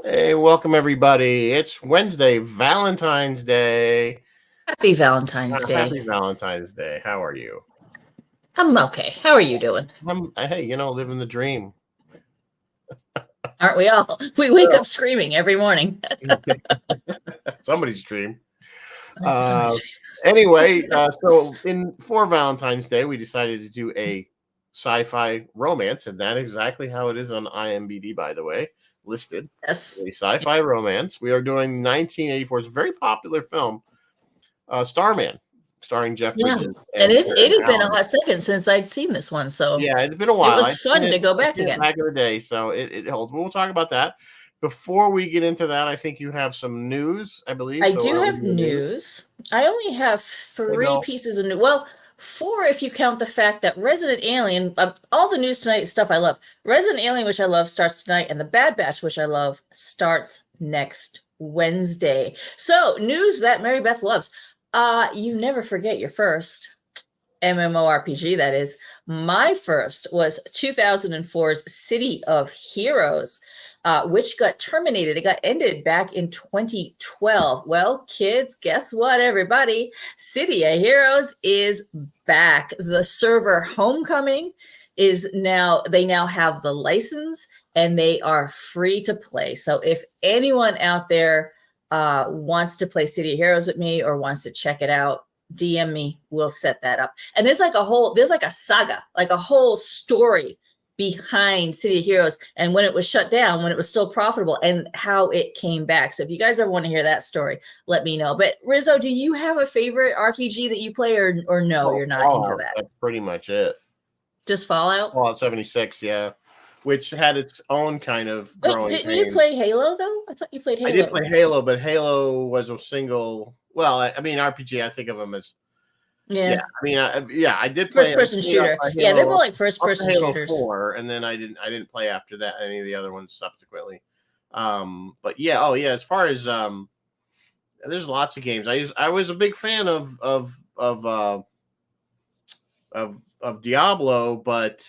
Hey, welcome everybody. It's Wednesday, Valentine's Day. Happy Valentine's Day. Happy Valentine's Day. How are you? I'm okay. How are you doing? Hey, living the dream. Aren't we all? We wake up screaming every morning. Somebody's dream. So Anyway, for Valentine's Day, we decided to do a sci-fi romance, and that's exactly how it is on IMDb, by the way, listed. yes. A sci-fi romance. We are doing 1984's very popular film, Starman, starring Jeff Yeah. Bridges And and it had been a Allen. hot second since I'd seen this one. So Yeah, it's been a it while. was fun to go back again. Back in the day, so it holds. We'll talk about that. Before we get into that, I think you have some news, I believe. I So do have news. I only have 3 pieces of news. Well, 4 if you count the fact that Resident Alien, all the news tonight stuff I love. Resident Alien, which I love, starts tonight, and The Bad Batch, which I love, starts next Wednesday. So, news that Mary Beth loves. You never forget your first MMORPG, that is. My first was 2004's City of Heroes, which got terminated. It got ended back in 2012. Well, kids, guess what, everybody? City of Heroes is back. The server Homecoming is now, they now have the license and they are free to play. So if anyone out there wants to play City of Heroes with me or wants to check it out, DM me, we'll set that up. And there's like a saga, like a whole story behind City of Heroes and when it was shut down, when it was still profitable, and how it came back. So if you guys ever want to hear that story, let me know. But Rizzo, do you have a favorite RPG that you play, or no, you're not into that? That's pretty much it. Just Fallout? Fallout 76, yeah. Which had its own kind of growing. Wait, didn't you play Halo though? I thought you played Halo. I did play Halo, but Halo was a single. Well, I mean, RPG. I think of them as. Yeah. I mean, I did play first-person shooter. Yeah, they're more like first-person shooters. 4, and then I didn't play after that any of the other ones subsequently. But yeah, as far as there's lots of games. I was a big fan of Diablo, but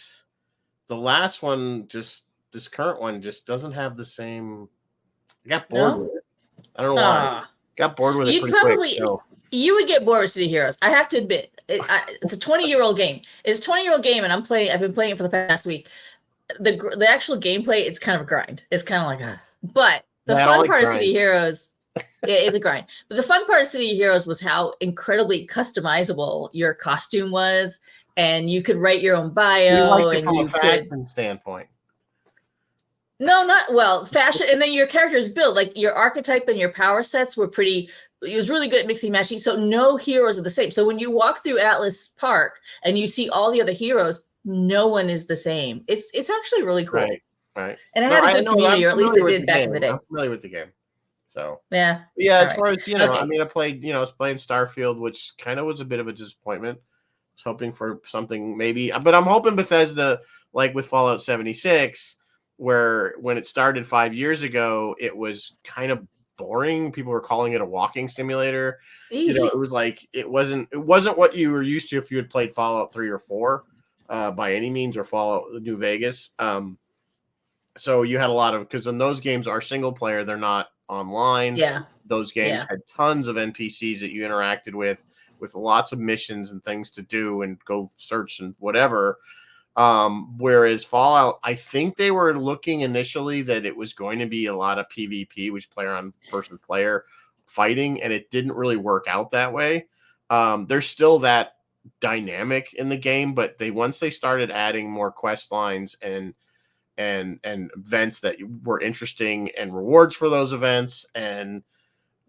the last one, this current one, just doesn't have the same. I got bored with it. I don't know why. Got bored with it pretty quick. So. You would get bored with City Heroes. I have to admit, it's a 20-year-old game. It's a 20-year-old game, and I've been playing it for the past week. The actual gameplay, it's kind of a grind. It's kind of like but the fun part of City Heroes, it's a grind. But the fun part of City Heroes was how incredibly customizable your costume was, and you could write your own bio, and you could. From a standpoint. No, not well, fashion, and then your characters build, like your archetype and your power sets were pretty. It was really good at mixing matching. So no heroes are the same. So when you walk through Atlas Park and you see all the other heroes, no one is the same. It's actually really cool. Right. And it had a good community, or at least it did back in the day. I'm familiar with the game. So yeah. As far as I mean, I was playing Starfield, which kind of was a bit of a disappointment. I was hoping for something maybe, but I'm hoping Bethesda, like with Fallout 76. Where when it started 5 years ago, it was kind of boring. People were calling it a walking simulator. It was like it wasn't what you were used to if you had played Fallout 3 or 4 by any means, or Fallout New Vegas. So you had a lot of, because in those games are single player, they're not online. Yeah, those games had tons of NPCs that you interacted with lots of missions and things to do and go search and whatever. Whereas Fallout, I think they were looking initially that it was going to be a lot of PvP, which player on person player fighting, and it didn't really work out that way. There's still that dynamic in the game, but once they started adding more quest lines and events that were interesting and rewards for those events and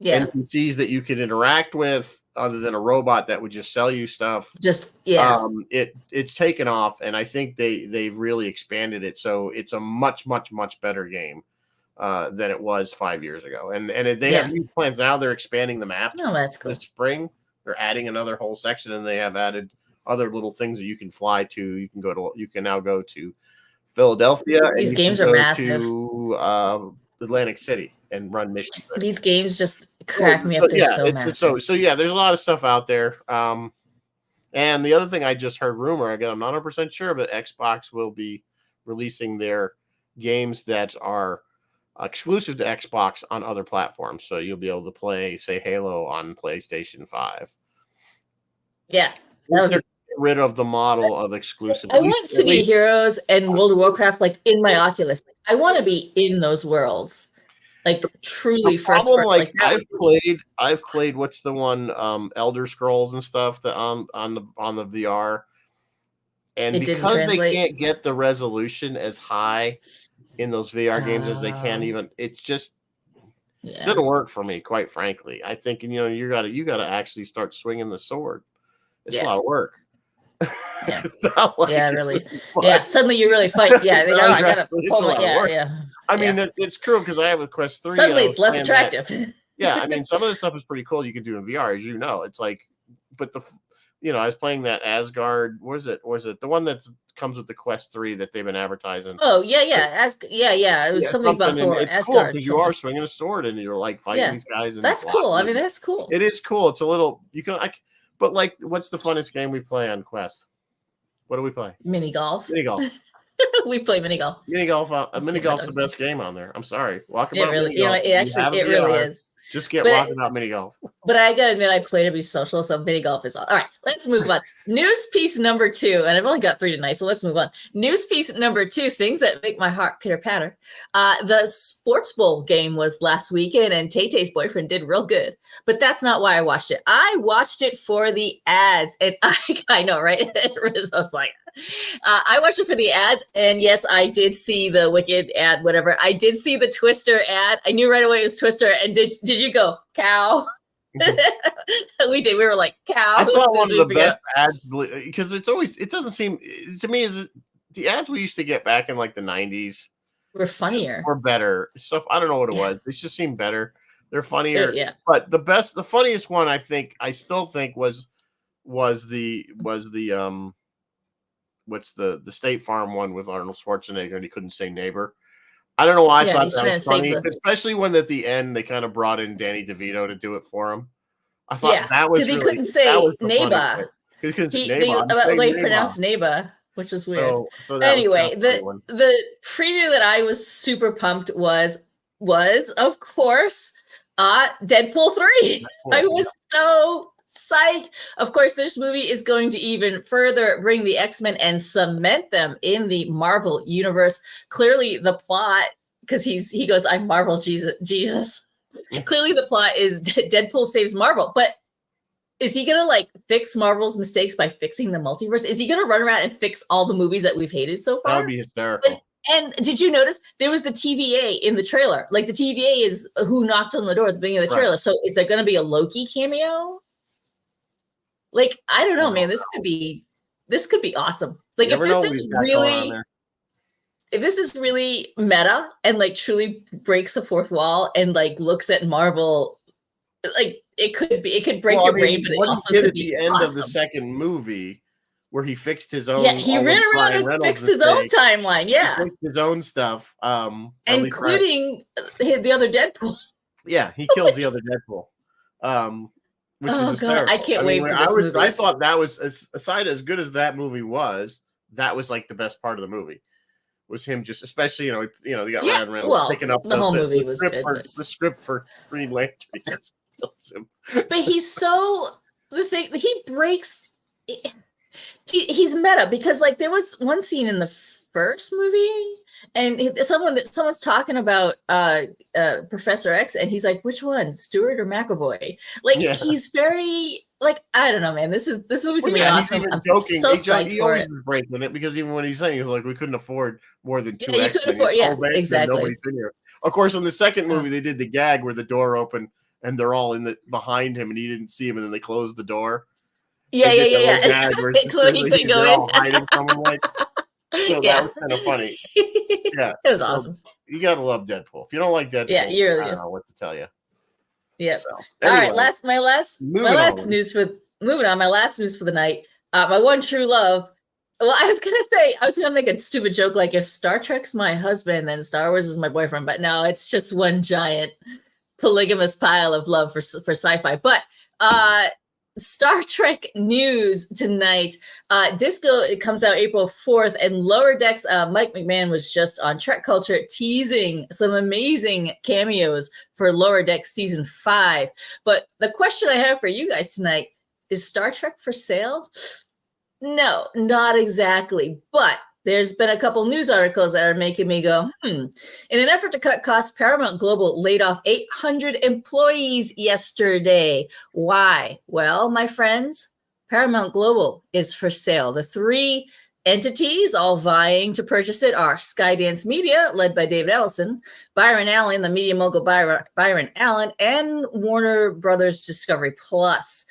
NPCs that you could interact with, other than a robot that would just sell you stuff. It's taken off, and I think they've really expanded it. So it's a much, much, much better game than it was 5 years ago. And they have new plans now. They're expanding the map. Oh, that's cool. This spring, they're adding another whole section, and they have added other little things that you can fly to. You can now go to Philadelphia. These games are massive. To Atlantic City and run missions there. These games just crack me up. They're so massive. So there's a lot of stuff out there. And the other thing I just heard rumor, again, I'm not 100% sure, but Xbox will be releasing their games that are exclusive to Xbox on other platforms. So you'll be able to play, say, Halo on PlayStation 5. Yeah, that would be. Get rid of the model of exclusive. I want City of Heroes and World of Warcraft like in my Oculus. I want to be in those worlds, like truly first person. Like I've played. What's the one? Elder Scrolls and stuff that on the VR, and it because they can't get the resolution as high in those VR games as they can, even it's just doesn't work for me. Quite frankly, I think you gotta actually start swinging the sword. It's a lot of work. Yeah. It's not like really. Yeah. Suddenly you really fight. Yeah. I gotta pull my, yeah. I mean, it's true because I have a Quest 3. Suddenly it's less attractive. Yeah. I mean, some of the stuff is pretty cool you can do in VR, as you know. It's like, but I was playing that Asgard. Was it the one that comes with the Quest 3 that they've been advertising? Oh yeah. It was something about Thor. It's Asgard. Cool, you are swinging a sword and you're like fighting these guys. And that's cool. I mean, that's cool. It is cool. It's a little but like, what's the funnest game we play on Quest? What do we play? Mini golf. Mini golf. We play mini golf. Mini golf's the best game on there. I'm sorry. It really is. Just get Walkabout Mini Golf. But I gotta admit, I play to be social, so mini golf is all right. Let's move on. News piece number 2, and I've only got 3 tonight, so let's move on. News piece number 2: things that make my heart pitter patter. The Sports Bowl game was last weekend, and Tay-Tay's boyfriend did real good. But that's not why I watched it. I watched it for the ads, and I know, right? Rizzo's like, I watched it for the ads, and yes, I did see the Wicked ad, whatever. I did see the Twister ad. I knew right away it was Twister. And did you go cow? We did. We were like cow. I thought one of the best ads because it doesn't seem to me as the ads we used to get back in like the 90s were funnier or better stuff. I don't know what it was. They just seem better. They're funnier. Yeah. But the funniest one I still think was the what's the State Farm one with Arnold Schwarzenegger and he couldn't say neighbor. I don't know why I thought that was funny, especially when at the end they kind of brought in Danny DeVito to do it for him. I thought that was because he couldn't say neighbor. He pronounced neighbor, which is weird. So anyway, the preview that I was super pumped was of course Deadpool 3. I was so psyched. Of course, this movie is going to even further bring the X-Men and cement them in the Marvel universe. Clearly, the plot, because he goes, "I'm Marvel Jesus." Clearly, the plot is Deadpool saves Marvel, but is he gonna like fix Marvel's mistakes by fixing the multiverse? Is he gonna run around and fix all the movies that we've hated so far? That would be hysterical. And did you notice there was the TVA in the trailer? Like the TVA is who knocked on the door at the beginning of the trailer. So is there going to be a Loki cameo? Like, I don't know, man. This could be awesome. Like if this is really meta and like truly breaks the fourth wall and like looks at Marvel, like it could break your brain, but it also could be at the end of the second movie where he fixed his own. Yeah, he ran around and fixed his own timeline. Yeah, he fixed his own stuff, including the other Deadpool. Yeah, he kills the other Deadpool. Which is hysterical. God, I can't wait for this movie. I thought that was, aside as good as that movie was, that was like the best part of the movie. Was him just, especially they got Ryan Reynolds picking up the whole movie was good. The script for Green Lantern just kills him. But he's so he breaks. He's meta because like there was one scene in the first movie and someone's talking about Professor X and he's like, which one, Stewart or McAvoy? Like he's very like, I don't know, man. This movie's gonna be awesome. I'm joking. So psyched for it. Breaking it because even when he's saying, he's like, we couldn't afford more than 2 X. Exactly. Of course, in the second movie, they did the gag where the door opened and they're all behind him and he didn't see him and then they closed the door. Yeah. So he couldn't go in. Hiding from him, like. So that was kind of funny. Yeah, it was awesome. You gotta love Deadpool. If you don't like Deadpool, I don't know what to tell you. Yeah. So, anyway, all right. My last news for the night. My one true love. Well, I was gonna make a stupid joke like if Star Trek's my husband, then Star Wars is my boyfriend. But no, it's just one giant polygamous pile of love for sci-fi. But Star Trek news tonight. Disco, it comes out April 4th, and Lower Decks, Mike McMahon was just on Trek Culture teasing some amazing cameos for Lower Decks season 5. But the question I have for you guys tonight, is Star Trek for sale? No, not exactly. But there's been a couple news articles that are making me go, In an effort to cut costs, Paramount Global laid off 800 employees yesterday. Why? Well, my friends, Paramount Global is for sale. The 3 entities all vying to purchase it are Skydance Media, led by David Ellison, Byron Allen, the media mogul Byron Allen, and Warner Brothers Discovery Plus.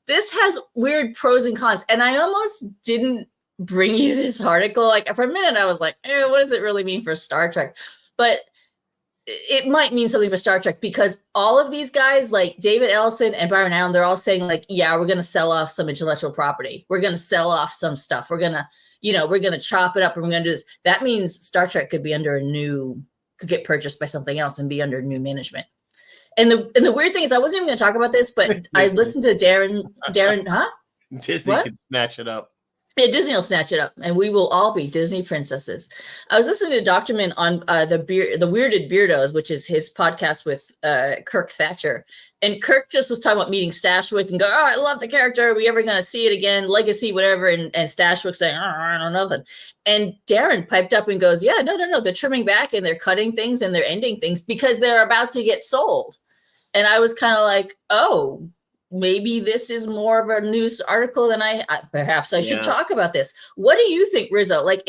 This has weird pros and cons, and I almost didn't bring you this article. Like, for a minute, I was like, what does it really mean for Star Trek? But it might mean something for Star Trek, because all of these guys, like David Ellison and Byron Allen, they're all saying, like, yeah, we're going to sell off some intellectual property. We're going to sell off some stuff. We're going to, we're going to chop it up, and we're going to do this. That means Star Trek could be could get purchased by something else and be under new management. And the weird thing is, I wasn't even going to talk about this, but I listened to Darren, huh? Disney can snatch it up. Yeah, Disney will snatch it up, and we will all be Disney princesses. I was listening to Doctorman on the Weirded Beardos, which is his podcast with Kirk Thatcher, and Kirk just was talking about meeting Stashwick and go, I love the character. Are we ever going to see it again? Legacy, whatever. And Stashwick saying, I don't know nothing. And Darren piped up and goes, yeah, no. They're trimming back and they're cutting things and they're ending things because they're about to get sold. And I was kind of like, oh, maybe this is more of a news article than perhaps I should talk about this. What do you think, Rizzo? Like,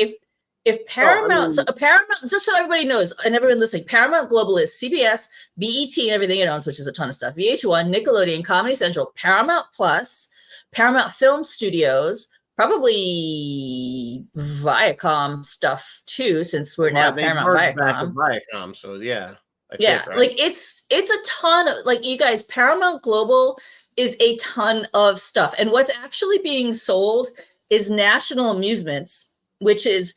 if Paramount, Paramount, just so everybody knows, and everyone listening, Paramount Global is CBS, BET, and everything it owns, which is a ton of stuff. VH1, Nickelodeon, Comedy Central, Paramount Plus, Paramount Film Studios, probably Viacom stuff too, since we're now Paramount Viacom. Viacom, so yeah. Right? Like it's a ton of, like, you guys, Paramount Global is a ton of stuff. And what's actually being sold is National Amusements, which is,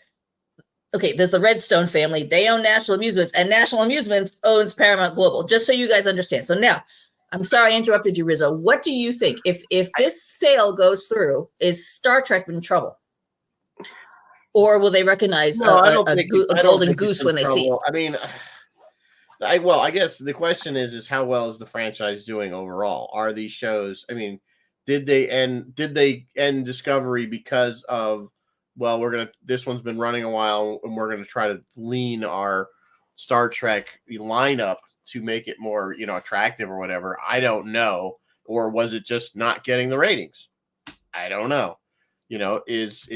okay, there's the Redstone family. They own National Amusements, and National Amusements owns Paramount Global, just so you guys understand. So now, I'm sorry I interrupted you, Rizzo. What do you think? If this sale goes through, is Star Trek in trouble? Or will they recognize a golden goose when they see it? I mean, I guess the question is how well is the franchise doing overall? Are these shows, I mean, did they end Discovery because of, well, this one's been running a while and we're gonna try to lean our Star Trek lineup to make it more, attractive or whatever? I don't know. Or was it just not getting the ratings? I don't know. Is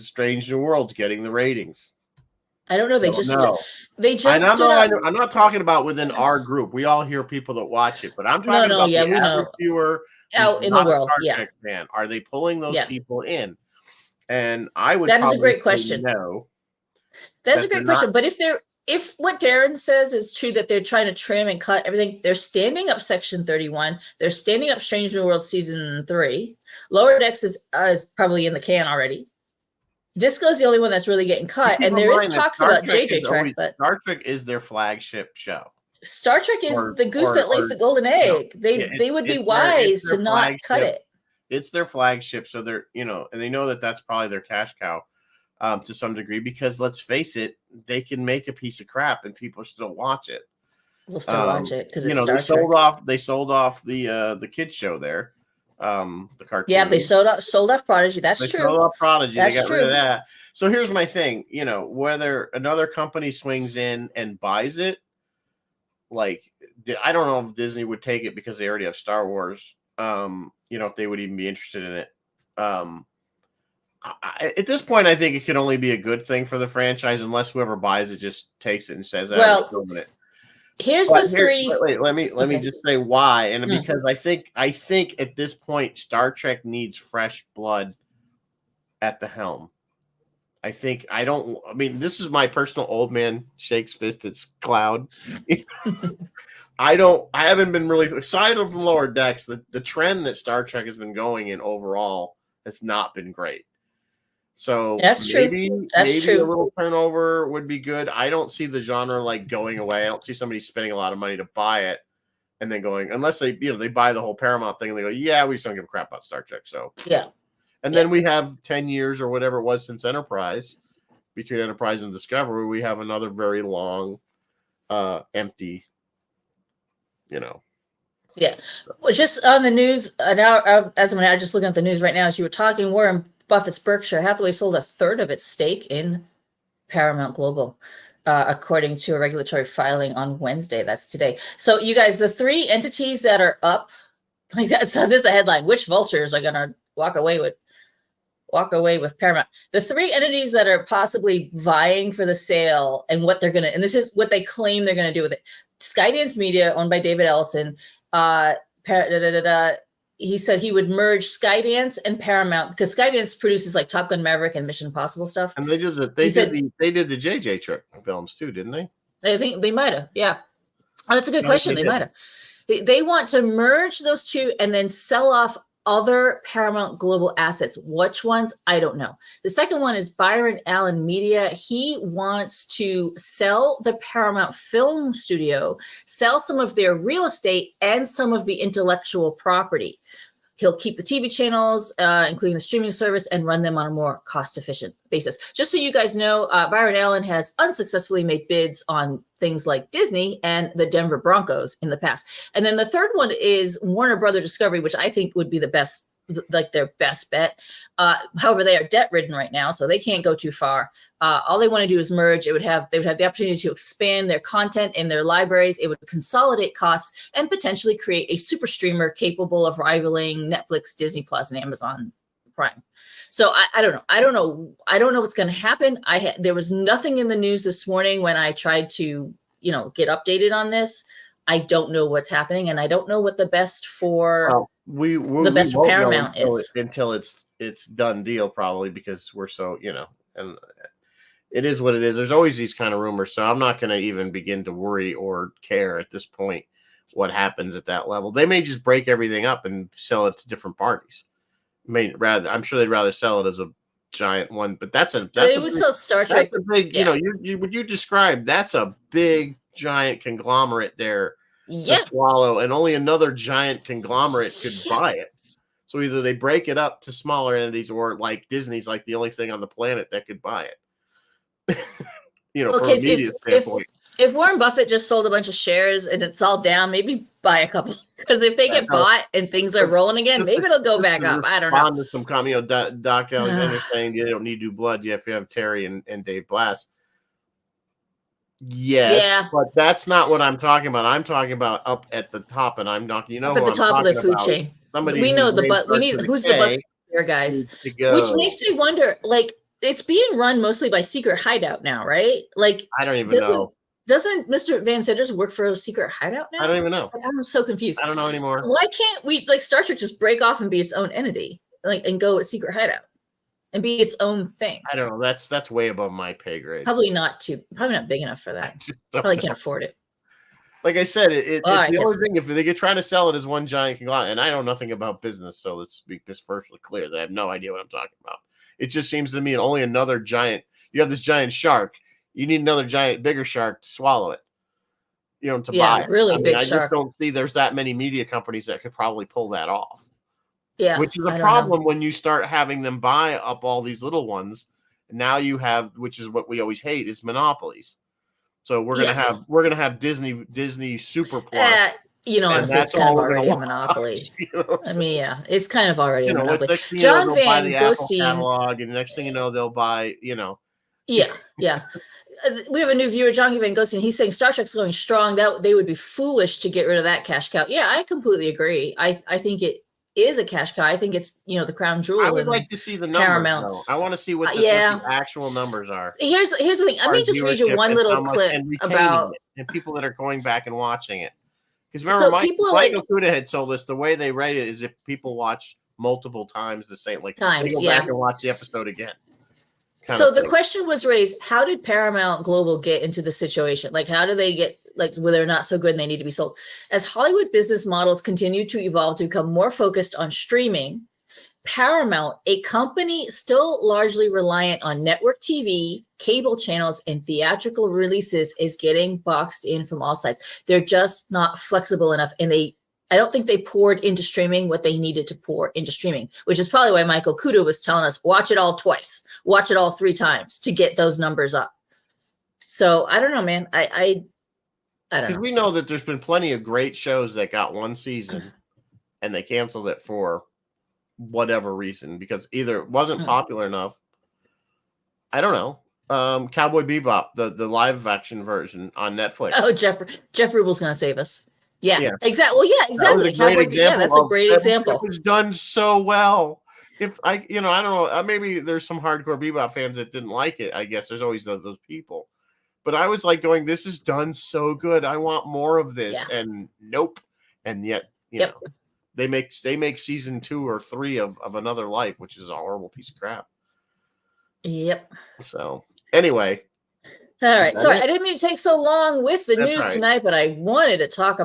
Strange New Worlds getting the ratings? I don't know. I'm not talking about within our group. We all hear people that watch it, but I'm talking about the average viewer out in the world. Star Trek fan. Are they pulling those people in? And I would. That is a great question. No, that's a great question. But if what Darren says is true, that they're trying to trim and cut everything, they're standing up Section 31. They're standing up Strange New Worlds season 3. Lower Decks is probably in the can already. Disco's the only one that's really getting cut, and there is talks about JJ Trek, but Star Trek is their flagship show. Star Trek is the goose that lays the golden egg. They would be wise to not cut it. It's their flagship, so they're and they know that that's probably their cash cow to some degree, because let's face it, they can make a piece of crap and people still watch it. We'll still watch it because it's Star Trek. They sold off the kids show there. The cartoon. Yeah, they sold off Prodigy. That's true. Sold off Prodigy. They got rid of that. So here's my thing. Whether another company swings in and buys it, like, I don't know if Disney would take it because they already have Star Wars. If they would even be interested in it. At this point, I think it could only be a good thing for the franchise, unless whoever buys it just takes it and says, "I'm doing it." Let me just say why, and because I think at this point Star Trek needs fresh blood at the helm. This is my personal old man shakes fist. It's Cloud. I haven't been really, aside from Lower Decks, the trend that Star Trek has been going in overall has not been great. So maybe a little turnover would be good. I don't see the genre like going away. I don't see somebody spending a lot of money to buy it and then going, unless they, they buy the whole Paramount thing and they go, yeah, we just don't give a crap about Star Trek. So yeah. And then we have 10 years or whatever it was since Enterprise, between Enterprise and Discovery, we have another very long, empty, Yeah. Well, just on the news, now, as I'm just looking at the news right now, as you were talking, Warren Buffett's Berkshire Hathaway sold a third of its stake in Paramount Global, according to a regulatory filing on Wednesday. That's today. So you guys, the three entities that are up, like that. So this is a headline: which vultures are going to walk away with Paramount? The three entities that are possibly vying for the sale, and what they're going to, and this is what they claim they're going to do with it. Skydance Media, owned by David Ellison, he said he would merge Skydance and Paramount, because Skydance produces like Top Gun Maverick and Mission Impossible stuff. And they did the JJ Trek films too, didn't they? I think they might have. Yeah. Oh, that's a good question. They might have. They want to merge those two and then sell off other Paramount Global assets. Which ones? I don't know. The second one is Byron Allen Media. He wants to sell the Paramount Film Studio, sell some of their real estate and some of the intellectual property. He'll keep the TV channels, including the streaming service, and run them on a more cost-efficient basis. Just so you guys know, Byron Allen has unsuccessfully made bids on things like Disney and the Denver Broncos in the past. And then the third one is Warner Brother Discovery, which I think would be the best, like their best bet. However, they are debt-ridden right now, so they can't go too far. All they want to do is merge. They would have the opportunity to expand their content in their libraries. It would consolidate costs and potentially create a super streamer capable of rivaling Netflix, Disney Plus, and Amazon Prime. So I don't know. I don't know what's going to happen. There was nothing in the news this morning when I tried to, get updated on this. I don't know what's happening, and I don't know what the best for the best for Paramount is until it's done deal, probably, because we're so and it is what it is. There's always these kind of rumors, so I'm not going to even begin to worry or care at this point what happens at that level. They may just break everything up and sell it to different parties. I'm sure they'd rather sell it as a giant one, but they would sell Star Trek. That's a big, what you described, that's a big giant conglomerate there to swallow, and only another giant conglomerate could buy it. So either they break it up to smaller entities, or like Disney's like the only thing on the planet that could buy it. From a media standpoint. If Warren Buffett just sold a bunch of shares and it's all down, maybe buy a couple. Because if they get bought and things are rolling again, maybe it'll go back up. I don't know. To some comment, Doc Alexander saying you don't need new blood. You have to have Terry and Dave Blass. Yes, but that's not what I'm talking about. I'm talking about up at the top, and I'm not. Up at the top of the food chain. We know who's the Bucks here, guys. Which makes me wonder, like, it's being run mostly by Secret Hideout now, right? Like, I don't even know. Doesn't Mr. Van Sanders work for a Secret Hideout now? I don't even know. Like, I'm so confused. I don't know anymore. Why can't we, like, Star Trek just break off and be its own entity, like, and go at Secret Hideout and be its own thing? I don't know. That's way above my pay grade. Probably not big enough for that. Probably can't afford it. Like I said, it's the only thing. If they could try to sell it as one giant conglomerate, and I know nothing about business, so let's speak this firstly clear that I have no idea what I'm talking about. It just seems to me only another giant. You have this giant shark. You need another bigger shark to swallow it. To buy it. Really big shark. I just don't see there's that many media companies that could probably pull that off. Yeah, which is a problem when you start having them buy up all these little ones. Now you have, which is what we always hate, is monopolies. So we're gonna have Disney Super Plus. Honestly, it's kind of already a monopoly. I mean, it's kind of already a monopoly. John Van Ghosteen catalog, and the next thing you know, they'll buy. Yeah. We have a new viewer, John Van Ghosteen. He's saying Star Trek's going strong. That they would be foolish to get rid of that cash cow. Yeah, I completely agree. I think it is a cash cow. I think it's the crown jewel. I would like to see the numbers. I want to see what the actual numbers are. Here's the thing. Let me just read you one little clip about and people that are going back and watching it. Because remember, Mike Okuda had told us the way they rate it is if people watch multiple times the same, they go back and watch the episode again. So the question was raised: how did Paramount Global get into the situation? Like, how do they get where they're not so good and they need to be sold? As Hollywood business models continue to evolve to become more focused on streaming, Paramount, a company still largely reliant on network TV, cable channels, and theatrical releases, is getting boxed in from all sides. They're just not flexible enough, and I don't think they poured into streaming what they needed to pour into streaming, which is probably why Michael Kudo was telling us, watch it all twice, watch it all 3 times to get those numbers up. So I don't know, man. I don't know. Because we know that there's been plenty of great shows that got one season and they canceled it for whatever reason, because either it wasn't popular enough. I don't know. Cowboy Bebop, the live action version on Netflix. Oh, Jeff Rubel's gonna save us. Yeah. Exactly. Well, yeah, exactly. That's a great example. It was done so well. If I don't know, maybe there's some hardcore Bebop fans that didn't like it. I guess there's always those people. But I was like going, this is done so good. I want more of this. Yeah. And nope. And yet, you know, they make season 2 or 3 of Another Life, which is a horrible piece of crap. Yep. So anyway. All right. Sorry, I didn't mean to take so long with the news tonight, but I definitely wanted to talk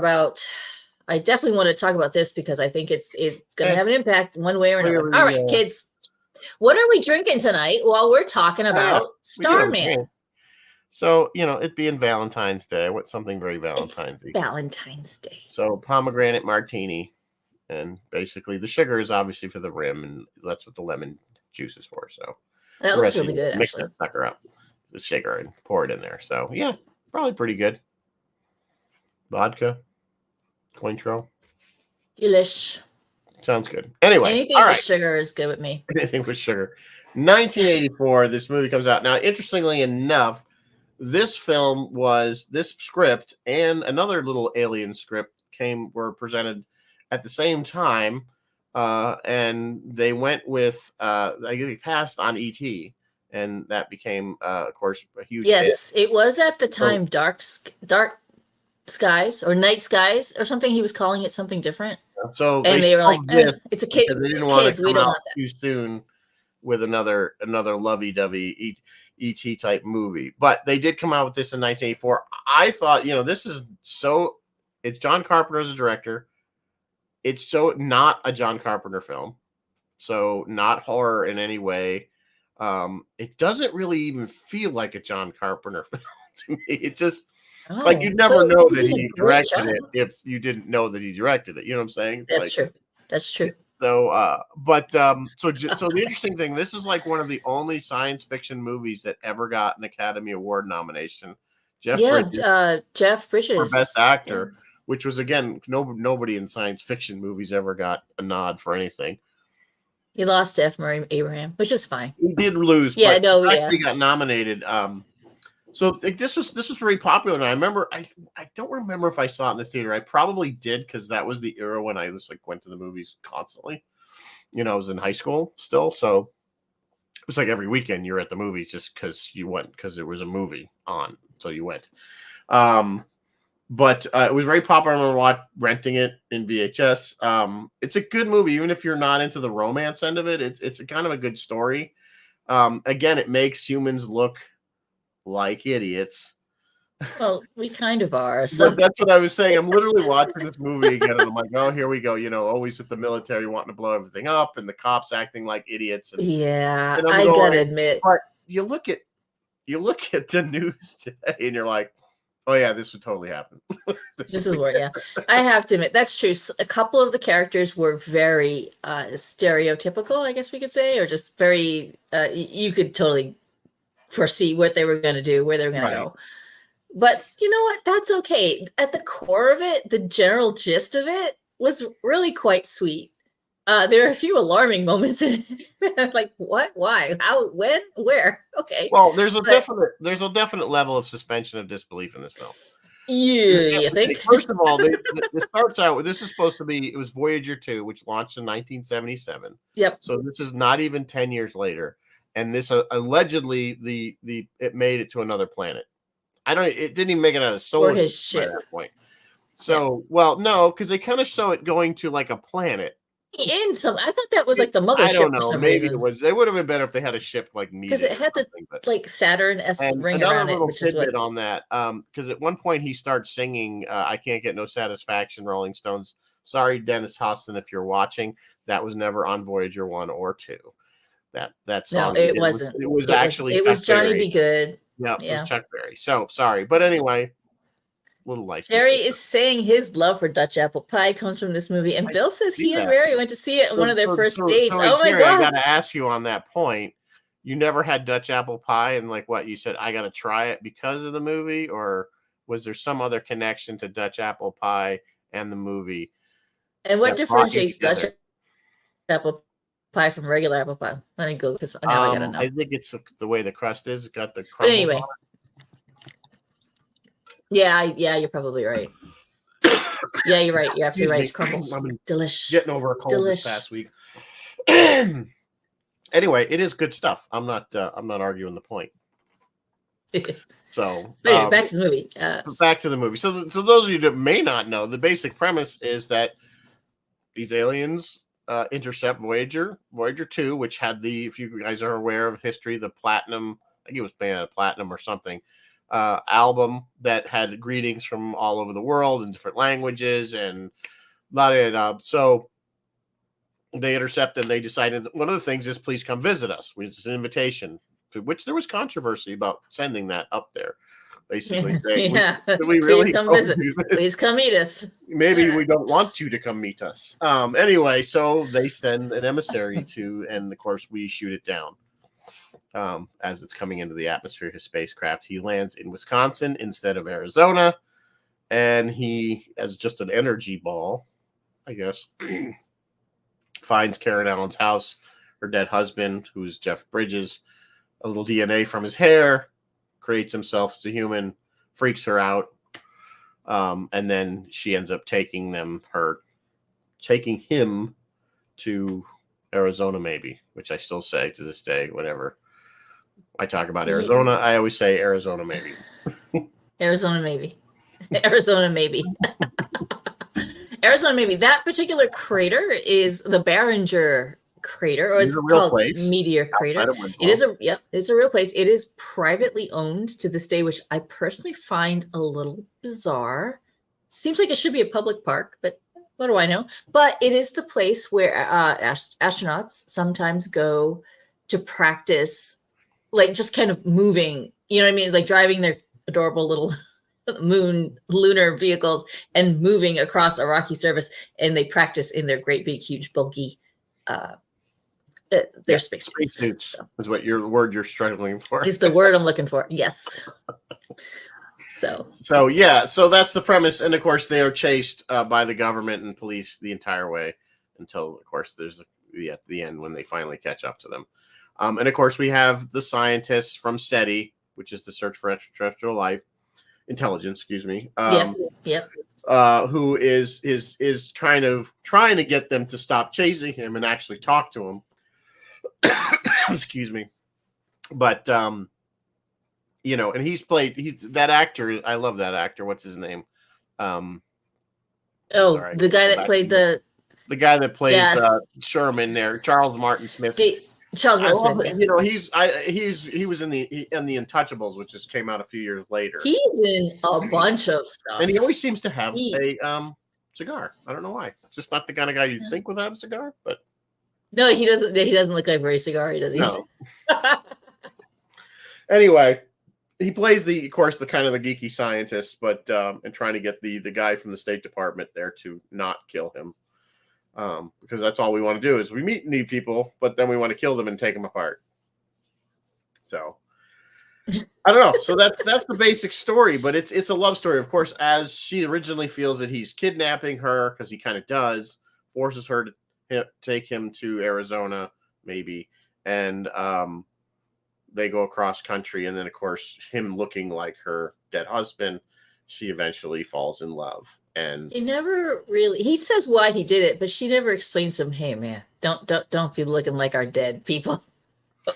about this because I think it's going to have an impact one way or another. All right, kids. What are we drinking tonight while we're talking about Starman? So, it being Valentine's Day, I want something very Valentine's-y. Valentine's Day. So pomegranate martini. And basically the sugar is obviously for the rim, and that's what the lemon juice is for. So that looks really good, mix actually. That sucker up, the sugar, and pour it in there. So yeah, probably pretty good. Vodka, Cointreau. Delish. Sounds good. Anyway, anything with sugar is good with me. Anything with sugar. 1984, this movie comes out. Now, interestingly enough, this script and another little alien script were presented at the same time, and they went with they passed on E.T., and that became, of course, a huge hit. It was at the time Dark Skies or Night Skies or something. He was calling it something different. So they were like, it's a kid. They didn't want to come out too soon with another lovey-dovey E.T. type movie, but they did come out with this in 1984. I thought, this is it's John Carpenter as a director. It's so not a John Carpenter film, so not horror in any way. It doesn't really even feel like a John Carpenter film to me. It just like you'd never know that he directed it if you didn't know that he directed it. You know what I'm saying? That's true. That's true. So, so the interesting thing, this is like one of the only science fiction movies that ever got an Academy Award nomination. Jeff Bridges for Best Actor. Yeah. Which was, again, nobody in science fiction movies ever got a nod for anything. He lost to F. Murray Abraham, which is fine. He did lose. Yeah, He got nominated. So this was very popular, and I remember. I don't remember if I saw it in the theater. I probably did, because that was the era when I just went to the movies constantly. I was in high school still, so it was like every weekend you're at the movies just because you went, because there was a movie on, so you went. But it was very popular. I remember renting it in VHS. It's a good movie, even if you're not into the romance end of it. It's a kind of a good story. Again, it makes humans look like idiots. Well, we kind of are. So but that's what I was saying. I'm literally watching this movie again, and I'm like, oh, here we go. Always with the military wanting to blow everything up, and the cops acting like idiots. And, I gotta admit. But you look at the news today, and you're like, oh yeah, this would totally happen. This is where, I have to admit, that's true. A couple of the characters were very stereotypical, I guess we could say, or just very, you could totally foresee what they were going to do, where they were going to go. But you know what? That's okay. At the core of it, the general gist of it was really quite sweet. There are a few alarming moments in it. Like, what? Why? How? When? Where? Okay. Well, there's a definite level of suspension of disbelief in this film. Yeah, you think? First of all, this starts out with, this is supposed to be, it was Voyager 2, which launched in 1977. Yep. So this is not even 10 years later, and this allegedly it made it to another planet. It didn't even make it out of the solar system at that point. So, well, no, because they kind of show it going to like a planet. I thought that was like the mothership. I don't know. For some reason. It was. They would have been better if they had a ship like me. Because it had the like Saturn-esque ring around it, which is what. On that, because at one point he starts singing "I Can't Get No Satisfaction," Rolling Stones Sorry, Dennis Hostin, if you're watching, that was never on Voyager 1 or 2. That song No, it wasn't. it was actually It Chuck was Johnny Berry. Be Good. Yeah, it was Yeah. Chuck Berry. So sorry, but anyway, little license. Jerry is saying his love for Dutch apple pie comes from this movie, and Bill says he and Mary went to see it on one of their first dates. Oh my Jerry, I God! got to ask you on that point. You never had Dutch apple pie, and like what you said, I got to try it because of the movie, or was there some other connection to Dutch apple pie and the movie? And what differentiates Dutch apple pie from regular apple pie? Let me go because now I gotta know. I think it's the way the crust is. It's got the crumbles. But anyway, yeah, you're probably right. Yeah, you're right. You're absolutely right. It's crumbles. Delish. Getting over a cold this past week. Anyway, it is good stuff. I'm not arguing the point. So, but anyway, back to the movie. Back to the movie. So those of you that may not know, the basic premise is that these aliens intercept Voyager 2, which had if you guys are aware of history, the platinum, I think it was banned platinum or something, album that had greetings from all over the world in different languages and so they intercept and they decided one of the things is please come visit us, which is an invitation to which there was controversy about sending that up there. Basically, saying, we really come visit. Please come meet us. Maybe we don't want you to come meet us. Anyway, so they send an emissary and of course we shoot it down. As it's coming into the atmosphere, his spacecraft, he lands in Wisconsin instead of Arizona, and he, as just an energy ball, I guess, finds Karen Allen's house, her dead husband, who's Jeff Bridges, a little DNA from his hair, creates himself as a human, freaks her out, and then she ends up taking him to Arizona, maybe, which I still say to this day, whenever I talk about Arizona, I always say Arizona, maybe. Arizona, maybe. Arizona, maybe. Arizona, maybe. That particular crater is the Barringer crater, or it's called Meteor Crater. It's a real place. It is privately owned to this day, which I personally find a little bizarre. Seems like it should be a public park, but what do I know? But it is the place where astronauts sometimes go to practice, like just kind of moving, you know what I mean? Like driving their adorable little lunar vehicles and moving across a rocky surface, and they practice in their great big huge bulky their spacesuits. So is what word you're struggling for. Is the word I'm looking for. Yes. So that's the premise, and of course they are chased by the government and police the entire way until, of course, there's at the end when they finally catch up to them. And of course we have the scientists from SETI, which is the search for extraterrestrial life. Intelligence, excuse me. Who is kind of trying to get them to stop chasing him and actually talk to him. Excuse me. But and that actor. I love that actor. What's his name? The guy that played the guy that plays Sherman there, Charles Martin Smith. Charles Martin Smith. He was in the Untouchables, which just came out a few years later. He's in a bunch of stuff, and he always seems to have a cigar. I don't know why. Just not the kind of guy you'd think would have a cigar, but no, he doesn't. He doesn't look like a very cigar. He doesn't. No. Anyway, he plays the kind of the geeky scientist, but and trying to get the guy from the State Department there to not kill him. Because that's all we want to do is we meet new people, but then we want to kill them and take them apart. So I don't know. So that's the basic story, but it's a love story, of course, as she originally feels that he's kidnapping her, because he kind of does, forces her to take him to Arizona, maybe, and they go across country, and then of course him looking like her dead husband, she eventually falls in love. And he says why he did it, but she never explains to him, hey man, don't be looking like our dead people.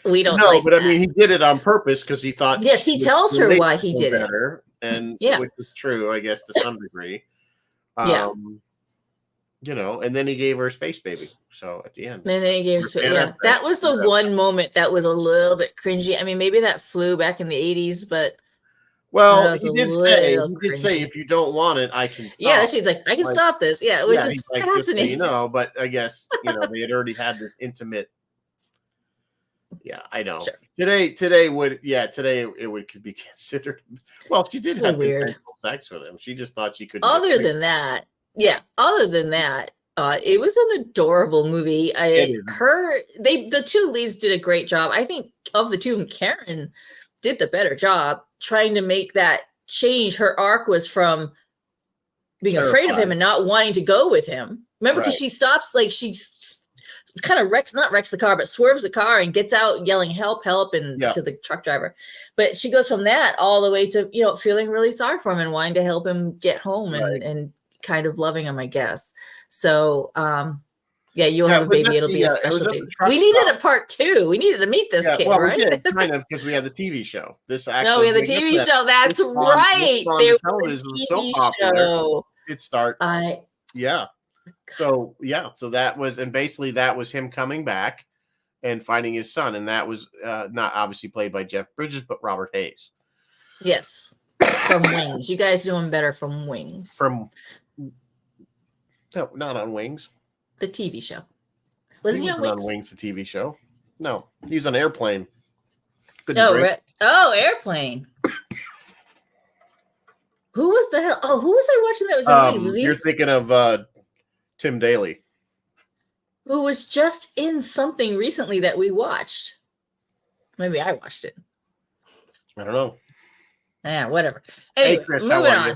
We don't know, but that. I mean, he did it on purpose because he thought. Yes, he tells her why he did it, and which is true, I guess, to some degree. And then he gave her a space baby. So at the end, and then he gave her that was the one moment that was a little bit cringy. I mean, maybe that flew back in the 80s, but Well, That was he a did say little cringy. if you don't want it, I can Yeah, stop. she's like, I can Like, stop this. Yeah, which yeah, is he's like, just so you fascinating. know. But I guess they had already had this intimate. Yeah, I know. Sure. Today would today it would could be considered. Well, she did It's a little have weird. consensual sex with him. She just thought she couldn't get Other pregnant. than that, yeah, other than that, it was an adorable movie. It is. The two leads did a great job. I think of the two, Karen did the better job trying to make that change. Her arc was from being afraid of him Terrified. and not wanting to go with him. Remember, because Right. she stops, like she kind of not wrecks the car, but swerves the car and gets out yelling help, help, and Yeah. to the truck driver. But she goes from that all the way to, feeling really sorry for him and wanting to help him get home Right. and kind of loving him, I guess. So, yeah, you'll Yeah, have it a was baby. at It'll be a it was special at the baby. truck We needed stop. a part two. We needed to meet this Yeah, kid, well, we right? did kind of because we had the TV show. This No, we actually, had the I guess TV that show. That's this right. on There the was television a was so TV popular. show. It start, I yeah. So that was, and basically that was him coming back and finding his son, and that was not obviously played by Jeff Bridges, but Robert Hayes Yes, from Wings. You guys do him better from Wings. from no, not on Wings. The TV show. Wasn't he on wasn't Wings? on Wings, the TV show. No, he was on Airplane. Couldn't Oh, drink. Airplane. Who was the hell? Oh, who was I watching that was in Wings? Was he? You're thinking of Tim Daly. Who was just in something recently that we watched? Maybe I watched it. I don't know. Yeah, whatever. Anyway, Hey, Chris, how are you?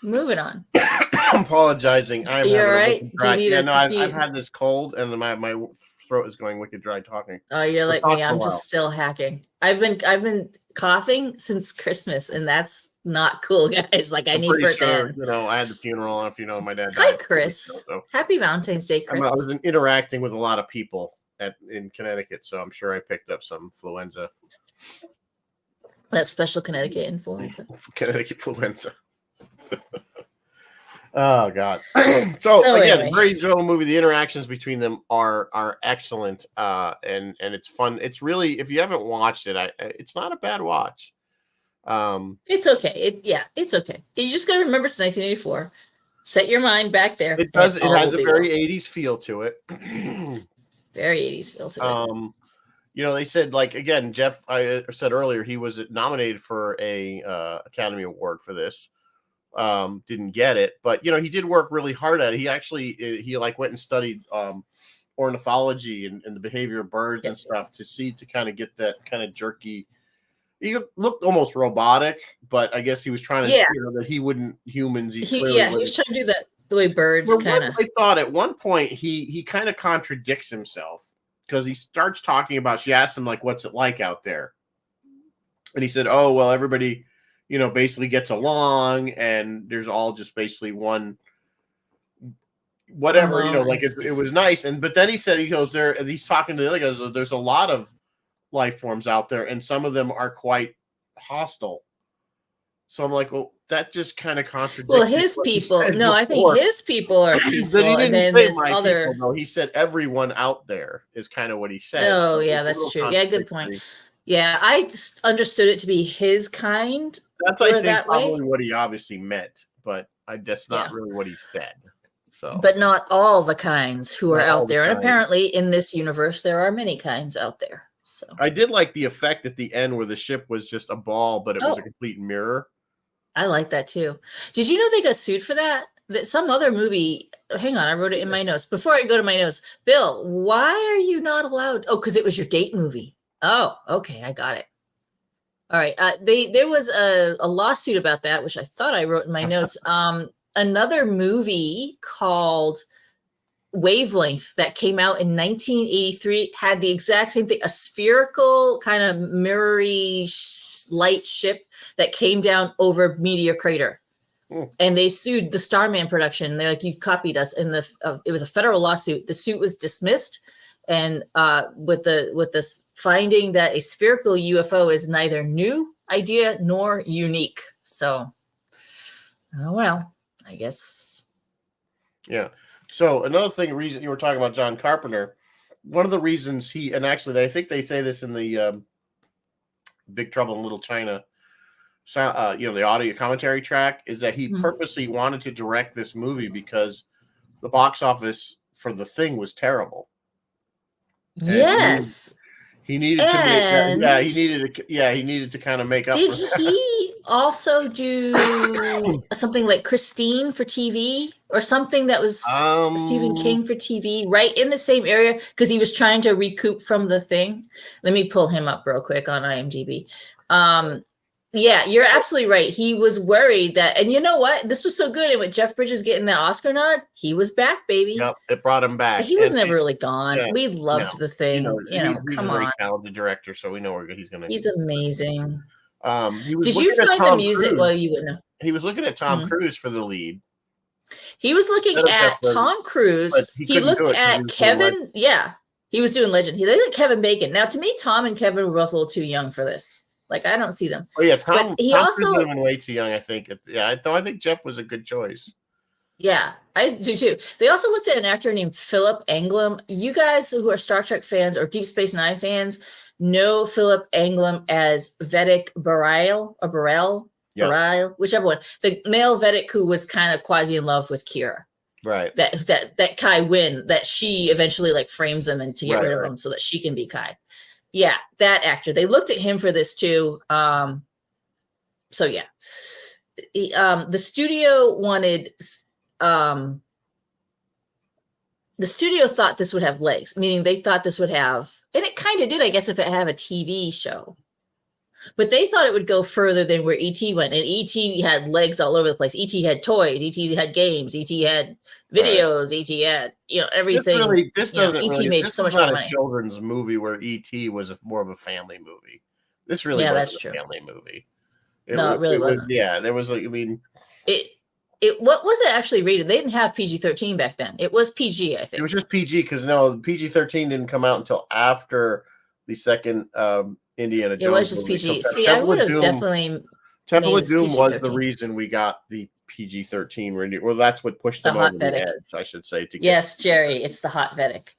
Moving on. I'm apologizing. I'm You're having all a right? wicked dry. Yeah, no, I've you... had this cold and my throat is going wicked dry talking. Oh, you're We'll like talk me. for a I'm while. just still hacking. I've been coughing since Christmas, and that's not cool, guys. Like, I I'm need for pretty it to sure, end. I had the funeral. If my dad Hi, died. Chris. So Happy Valentine's Day, I Chris. was interacting with a lot of people in Connecticut, so I'm sure I picked up some influenza. That special Connecticut influenza. Connecticut influenza. Oh God! So again, anyway. very enjoyable movie. The interactions between them are excellent, and it's fun. It's really, if you haven't watched it, it's not a bad watch. It's okay. It's okay. You just gotta remember it's 1984. Set your mind back there. It does. It has a very 80s feel to it. Very 80s feel to it. They said, like, again, Jeff, I said earlier, he was nominated for a Academy Award for this. Didn't get it, but he did work really hard at it. He actually went and studied ornithology and the behavior of birds and stuff to kind of get that kind of jerky. He looked almost robotic, but I guess he was trying to that he wouldn't humans. He was trying to do that the way birds kind of. I thought at one point he kind of contradicts himself because he starts talking about. She asked him, like, what's it like out there, and he said, oh well, everybody basically gets along, and there's all just basically one whatever, like it was nice. But then he said, he's talking to the other guys, there's a lot of life forms out there, and some of them are quite hostile. So I'm like, well, that just kind of contradicts. Well, his people, I think his people are peaceful. He didn't and then say this my other people, though. He said everyone out there is kind of what he said. Oh, yeah, that's true. Yeah, good point. Yeah, I just understood it to be his kind. That's, I think, probably what he obviously meant, but that's not really what he said. So, but not all the kinds who are out there, and apparently in this universe there are many kinds out there. So I did like the effect at the end where the ship was just a ball, but it was a complete mirror. I like that too. Did you know they got sued for that? That some other movie. Hang on, I wrote it in my notes. Before I go to my notes, Bill, why are you not allowed? Oh, because it was your date movie. Oh, okay, I got it. All right. There was a lawsuit about that, which I thought I wrote in my notes. Another movie called Wavelength that came out in 1983 had the exact same thing, a spherical kind of mirrory light ship that came down over Meteor Crater. And they sued the Starman production. They're like, you copied us. And it was a federal lawsuit. The suit was dismissed. And with this finding that a spherical UFO is neither new idea nor unique. So, oh well, I guess. Yeah. So another reason you were talking about John Carpenter, one of the reasons I think they say this in the Big Trouble in Little China the audio commentary track, is that he purposely wanted to direct this movie because the box office for The Thing was terrible. Yes. He needed to make he needed to kind of make up Did for that. he also do something like Christine for TV or something that was Stephen King for TV, right in the same area, because he was trying to recoup from The Thing? Let me pull him up real quick on IMDb. Yeah, you're absolutely right. He was worried that, and you know what? This was so good. And with Jeff Bridges getting that Oscar nod, he was back, baby. Yep, it brought him back. He was never really gone. Yeah, We loved The Thing. He's come a very on. talented director, so we know where he's going to. He's amazing. He was Did you find the music? Well, you wouldn't know. He was looking at Tom Cruise for the lead. He was looking at Tom Cruise. He looked at Kevin. Yeah, he was doing Legend. He looked at Kevin Bacon. Now, to me, Tom and Kevin were both a little too young for this. Like, I don't see them. Oh yeah, Tom also Cruise been way too young. I think. I think Jeff was a good choice. Yeah, I do too. They also looked at an actor named Philip Anglim. You guys who are Star Trek fans or Deep Space Nine fans know Philip Anglim as Vedic Bareil or Bareil, whichever one. The male Vedic who was kind of quasi in love with Kira. Right. That Kai Wynn, that she eventually like frames him and to get rid of him so that she can be Kai. Yeah, that actor. They looked at him for this too. So yeah, the studio wanted. The studio thought this would have legs, meaning they thought this would have, and it kind of did, I guess, if it had a TV show. But they thought it would go further than where E.T. went, and E.T. had legs all over the place. E.T. had toys. E.T. had games. E.T. had videos. E.T. had everything. This doesn't E.T. made so much more money. A children's movie where E.T. was more of a family movie. This really wasn't a family movie. It really wasn't. There was what was it actually rated? They didn't have PG-13 back then. It was PG, I think. It was just PG because PG-13 didn't come out until after the second Indiana Jones. It was just PG. See, I would have definitely. Temple of Doom was the reason we got the PG-13 renewed. Well, that's what pushed them over the edge, I should say. Yes, Jerry, it's the hot Vedic.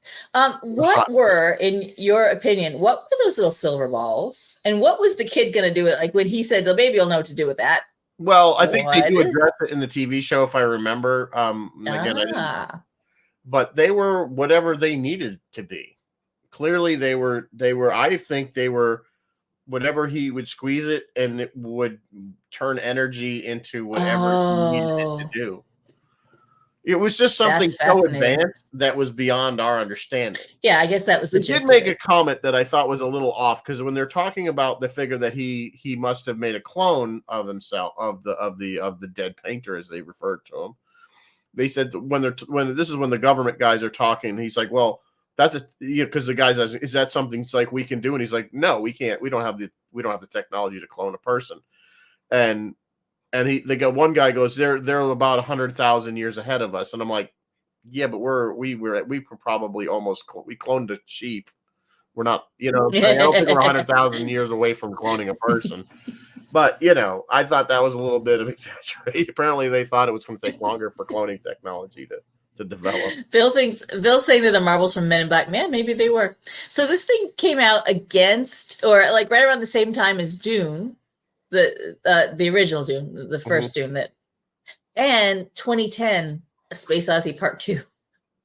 What were, in your opinion, what were those little silver balls? And what was the kid going to do it? Like when he said, the baby will know what to do with that. Well, I think they do address it in the TV show, if I remember. But they were whatever they needed to be. Clearly, they were. I think they were whatever he would squeeze it, and it would turn energy into whatever he needed it to do. It was just something so advanced that was beyond our understanding. Yeah, I guess that was the gist. Did make a comment that I thought was a little off, because when they're talking about the figure that he must have made a clone of himself, of the dead painter, as they referred to him. They said when this is when the government guys are talking, he's like, well, that's because the guys ask, is that something like we can do? And he's like, no, we can't. We don't have the technology to clone a person. And one guy goes, they're about 100,000 years ahead of us. And I'm like, yeah, but we were probably we cloned a sheep. We're not, I don't think we're 100,000 years away from cloning a person. But, I thought that was a little bit of exaggeration. Apparently they thought it was going to take longer for cloning technology to develop. Bill's saying that the marbles from Men in Black. Man, maybe they were. So this thing came out against, or like right around the same time as Dune. The original Dune, the first Dune, and 2010, A Space Odyssey Part 2,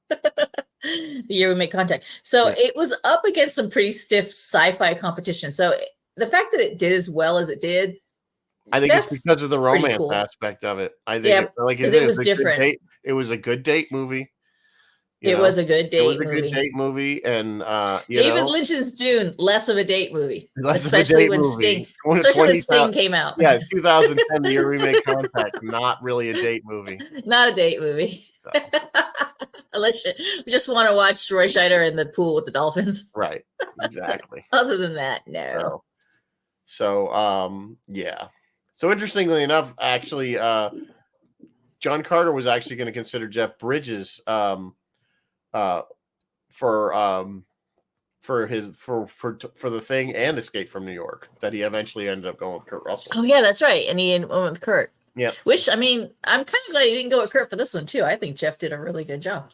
the year we make contact. So it was up against some pretty stiff sci-fi competition. So the fact that it did as well as it did, I think it's because of the romance aspect of it. I think it was different. It was a good date movie. It was a good date movie. Good date movie, and David Lynch's Dune, less of a date movie, especially when Sting came out. Yeah, 2010, the year we make contact. Not really a date movie. Not a date movie. So. Unless you just want to watch Roy Scheider in the pool with the dolphins. Right. Exactly. Other than that, no. So yeah. So interestingly enough, actually, John Carter was actually going to consider Jeff Bridges. For the Thing and Escape from New York, that he eventually ended up going with Kurt Russell. Oh yeah, that's right, and he went with Kurt. Yeah, which I'm kind of glad he didn't go with Kurt for this one too. I think Jeff did a really good job.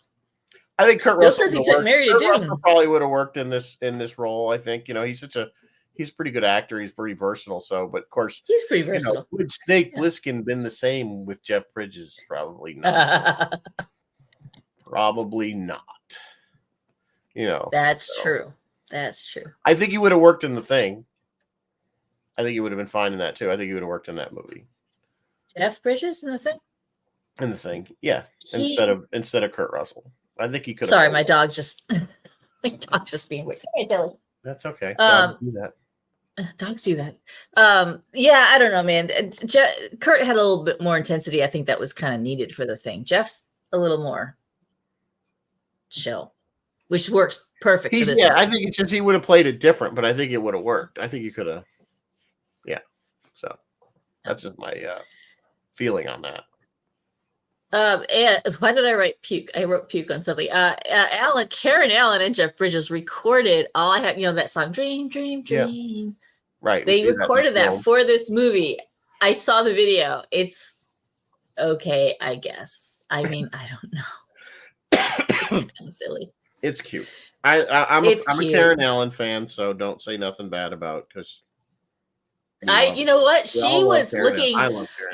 I think Kurt Russell says he took Mary to Dune. Probably would have worked in this role. I think he's he's a pretty good actor. He's pretty versatile. So, but of course, He's pretty versatile. would Snake Yeah. Plissken been the same with Jeff Bridges? Probably not. Probably not. That's true. That's true. I think he would have worked in The Thing. I think he would have been fine in that too. I think he would have worked in that movie. Jeff Bridges in The Thing? In The Thing, yeah. Instead of Kurt Russell. I think he could have. Sorry, my dog just being weird. Hey, Billy. That's okay. Dogs do that. Dogs do that. Yeah, I don't know, man. Kurt had a little bit more intensity. I think that was kind of needed for The Thing. Jeff's a little more chill, which works perfect for this movie. I think it's just he would have played it different, but I think it would have worked. I think he could have. Yeah. So that's just my feeling on that. And why did I write puke? I wrote puke on something. Karen Allen and Jeff Bridges recorded All I Have, that song, Dream, Dream, Dream. Yeah. Right. They recorded that for this movie. I saw the video. It's okay, I guess. I mean, I don't know. It's kind of silly. It's cute. I'm a Karen Allen fan, so don't say nothing bad about because you know what? She was looking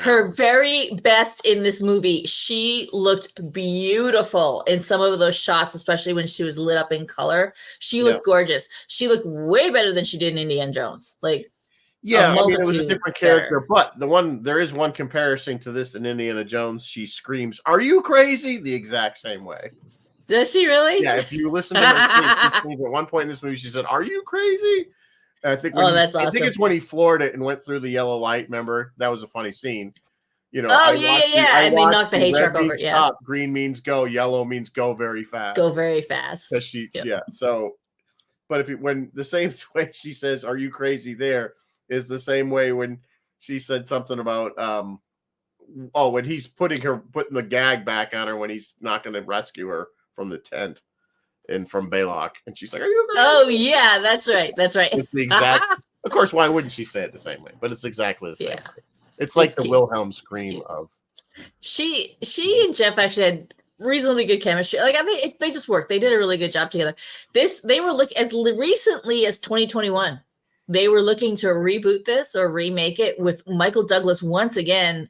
her very best in this movie. She looked beautiful in some of those shots, especially when she was lit up in color. She looked gorgeous. She looked way better than she did in Indiana Jones. Like, yeah, it was a different character, but there is one comparison to this in Indiana Jones. She screams, "Are you crazy?" the exact same way. Does she really? Yeah, if you listen to her screams, at one point in this movie, she said, "Are you crazy?" And I think that's awesome. I think it's when he floored it and went through the yellow light. Remember, that was a funny scene. And they knocked the hay truck over. Yeah. Stop, green means go. Yellow means go very fast. Go very fast. So, but when the same way she says, "Are you crazy?" there is the same way when she said something about when he's putting the gag back on her when he's not going to rescue her from the tent. And from Baylock, and she's like, "Are you crazy?" Oh yeah, that's right. That's right. It's the exact. Of course, why wouldn't she say it the same way? But it's exactly the same. Yeah. It's like the Wilhelm scream of. She and Jeff actually had reasonably good chemistry. Like, I think they just worked. They did a really good job together. They were looking as recently as 2021. They were looking to reboot this or remake it with Michael Douglas once again.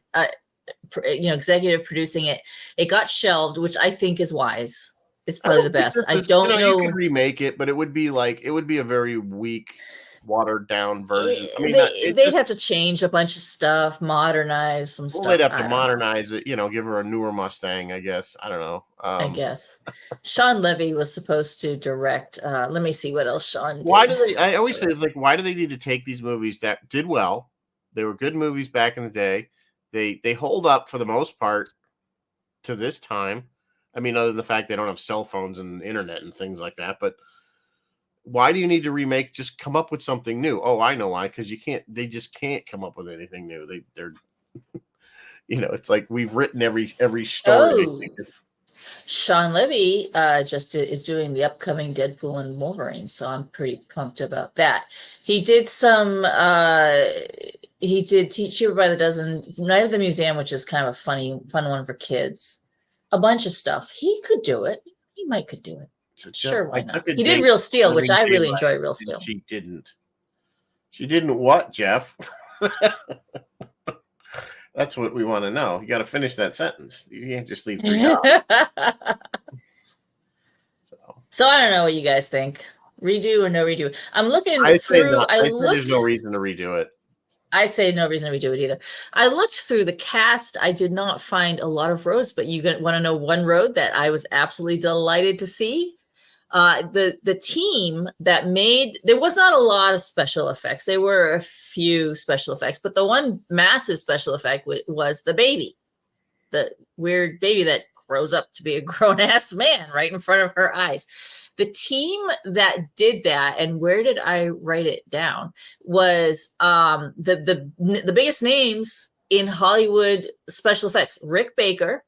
Executive producing it. It got shelved, which I think is wise. It's probably the best. I don't know. You could remake it, but it would be a very weak, watered down version. I mean, they'd have to change a bunch of stuff, modernize some stuff. They'd have to modernize it. Give her a newer Mustang, I guess. I don't know. I guess Sean Levy was supposed to direct. Let me see what else Sean did. Why do they? I always say, why do they need to take these movies that did well? They were good movies back in the day. They hold up for the most part to this time. I mean, other than the fact they don't have cell phones and internet and things like that, but why do you need to remake? Just come up with something new. Oh, I know why. Because they just can't come up with anything new. They're it's like we've written every story. Oh, Sean Levy just is doing the upcoming Deadpool and Wolverine, so I'm pretty pumped about that. He did he did Cheaper by the Dozen, Night at the Museum, which is kind of a fun one for kids. A bunch of stuff. He could do it. He could do it. Sure, why not? He did Real Steel, which I really enjoy. Real Steel. She didn't. She didn't what, Jeff? That's what we want to know. You got to finish that sentence. You can't just leave 3 out. So I don't know what you guys think. Redo or no redo? I'm looking through. There's no reason to redo it. I say no reason to redo it either. I looked through the cast. I did not find a lot of roads, but you want to know one road that I was absolutely delighted to see? The team that there was not a lot of special effects. There were a few special effects, but the one massive special effect was the baby, the weird baby that grows up to be a grown-ass man right in front of her eyes. The team that did that, and where did I write it down, was the biggest names in Hollywood special effects: Rick Baker,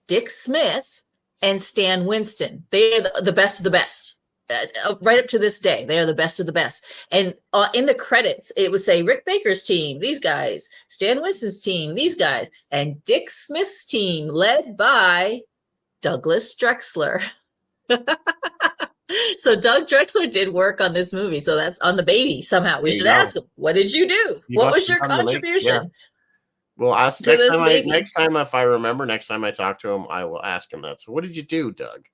Dick Smith, and Stan Winston. They are the best of the best. Right up to this day, they are the best of the best. And in the credits, it would say Rick Baker's team, these guys, Stan Winston's team, these guys, and Dick Smith's team, led by Douglas Drexler. So Doug Drexler did work on this movie. So that's on the baby somehow. We There you should go. ask him, what did you do? He What must was have your done the late. Yeah. contribution Well, ask to this baby? next time if I remember, next time I talk to him, I will ask him that. So, what did you do, Doug?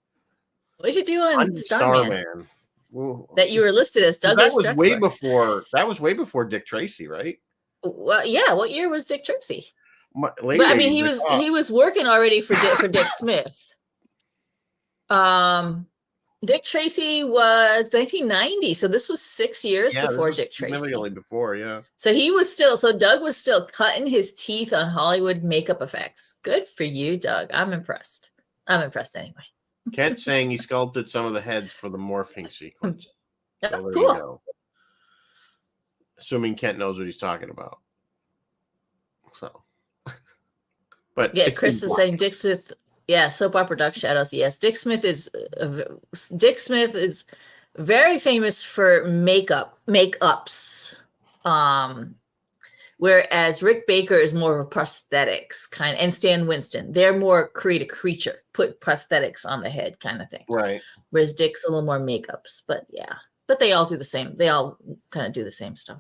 What did you do on I'm Starman? Starman. Well, That you were listed as that Douglas was way Drexler. before. That was way before Dick Tracy, right? Well, yeah. What year was Dick Tracy? Late But I mean, 80s. he was working already for Dick Smith. Dick Tracy was 1990, so this was 6 years Yeah, this before was Dick Tracy. significantly before, yeah. So Doug was still cutting his teeth on Hollywood makeup effects. Good for you, Doug. I'm impressed. I'm impressed anyway. Kent saying he sculpted some of the heads for the morphing sequence. So there cool. you go. Assuming Kent knows what he's talking about. So, but yeah, Chris is saying Dick Smith. Yeah, soap opera Dark Shadows. Yes, Dick Smith is very famous for makeups. Whereas Rick Baker is more of a prosthetics kind, and Stan Winston, they're more create a creature, put prosthetics on the head kind of thing. Right. Whereas Dick's a little more makeups, but yeah, but they all do the same. They all kind of do the same stuff.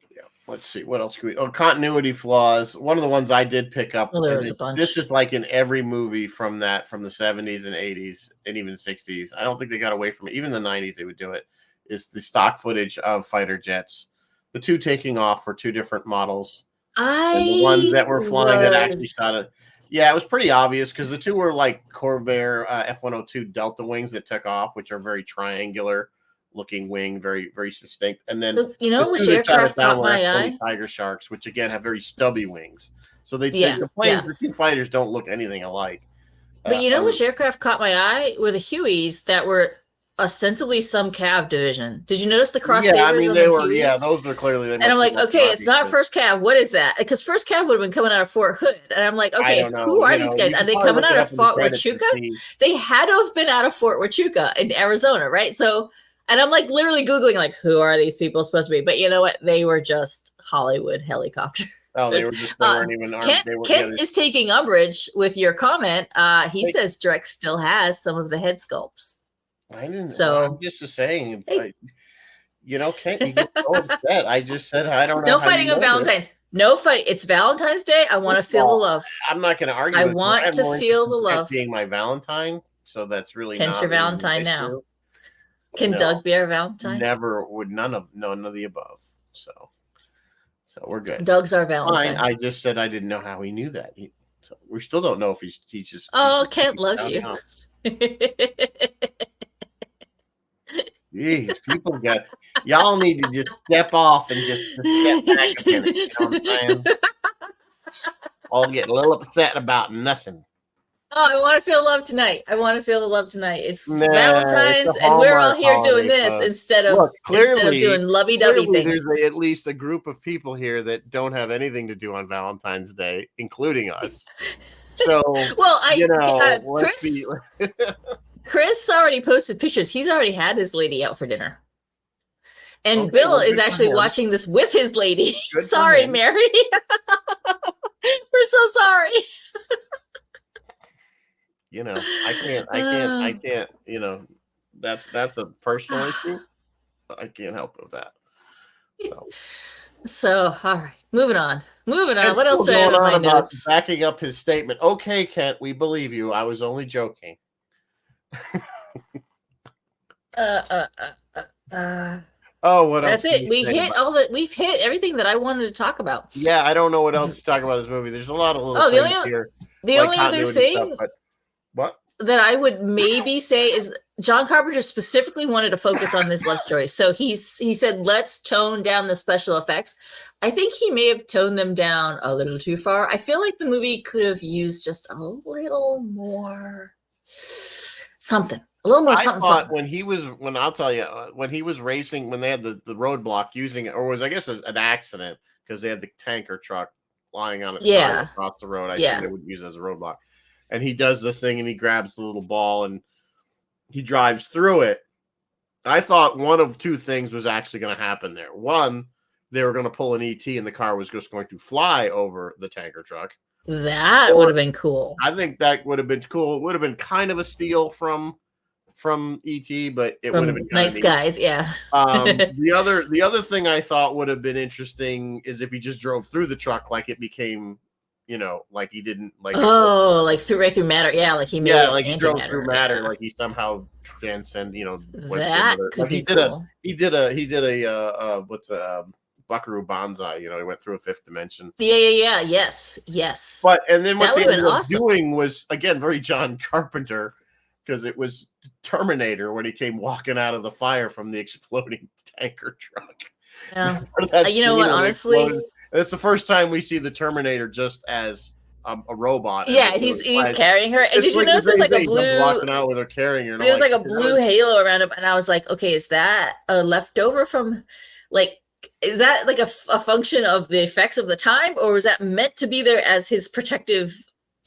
Yeah. Let's see what else could we. Oh, continuity flaws. One of the ones I did pick up. Well, there was a bunch. This is like in every movie from the 70s and 80s and even 60s. I don't think they got away from it. Even the 90s, they would do it. Is the stock footage of fighter jets. The two taking off were two different models. And the ones that were flying that actually shot it. Yeah, it was pretty obvious because the two were like Corvair F-102 Delta wings that took off, which are very triangular looking wing, very, very distinct. And then which aircraft caught my eye? Tiger Sharks, which again have very stubby wings. So the planes, the two fighters don't look anything alike. But which aircraft caught my eye were the Hueys that were ostensibly some Cav division. Did you notice the cross sabers? Yeah, I mean they were. Hueys? Yeah, those are clearly. And I'm like, okay, it's not First Cav. What is that? Because First Cav would have been coming out of Fort Hood, and I'm like, okay, who are these guys? Are they coming out of Fort Huachuca? They had to have been out of Fort Huachuca in Arizona, right? So, and I'm like literally googling, like, who are these people supposed to be? But you know what? They were just Hollywood helicopters. Oh, they were just they weren't even armed. Kent is taking umbrage with your comment. He says Drex still has some of the head sculpts. I didn't. So I'm just saying, Kent, you get so upset. I just said I don't know. No fighting on Valentine's. No fight. It's Valentine's Day. I want to feel the love. I'm not going to argue. I want to feel the love. Being my Valentine, so that's really Kent's your Valentine now. Can Doug be our Valentine? Never would. None of the above. So we're good. Doug's our Valentine. I just said I didn't know how he knew that. So we still don't know if he's just. Oh, Kent loves you. Jeez, y'all need to just step off and just step back a minute. You know what I'm saying? All get a little upset about nothing. Oh, I want to feel love tonight. It's Valentine's, and we're all here doing this instead of doing lovey-dovey things. There's at least a group of people here that don't have anything to do on Valentine's Day, including us. So, Chris already posted pictures. He's already had his lady out for dinner. And Bill is actually watching this with his lady. Sorry, Mary. We're so sorry. I can't, that's a personal issue. I can't help with that. So, all right, moving on. What else do I have in my notes? Backing up his statement. Okay, Kent, we believe you. I was only joking. What else? That's it. We've hit everything that I wanted to talk about. Yeah, I don't know what else to talk about this movie. There's a lot of little things here. The only other thing that I would maybe say is John Carpenter specifically wanted to focus on this love story. So he said, let's tone down the special effects. I think he may have toned them down a little too far. I feel like the movie could have used just a little more something. A little more something. I thought when he was racing, when they had the roadblock using it, or was, I guess, an accident because they had the tanker truck lying on its side across the road. I think they would use it as a roadblock. And he does the thing and he grabs the little ball and he drives through it. I thought one of two things was actually going to happen there. One, they were going to pull an ET and the car was just going to fly over the tanker truck. That would have been cool. I think that would have been cool. It would have been kind of a steal from from ET, but it would have From been kind of Nice neat. Guys, yeah. The other thing I thought would have been interesting is if he just drove through the truck, like it became, like he didn't like. Like right through matter, yeah, like he made it like he drove through antimatter. matter, Yeah. like he somehow went through That another. could Like be cool. he did a what's a Buckaroo Banzai. He went through a fifth dimension. Yeah. Yes. But and then what That they would have ended been up awesome. doing was again very John Carpenter, because it was Terminator when he came walking out of the fire from the exploding tanker truck. Yeah. That You know what? Honestly, it's the first time we see the Terminator just as a robot. yeah, he's carrying her. And did you notice there's like a blue walking out with her carrying her? There's like a blue halo around him, and I was like, okay, is that a leftover from, like, is that like a function of the effects of the time, or was that meant to be there as his protective,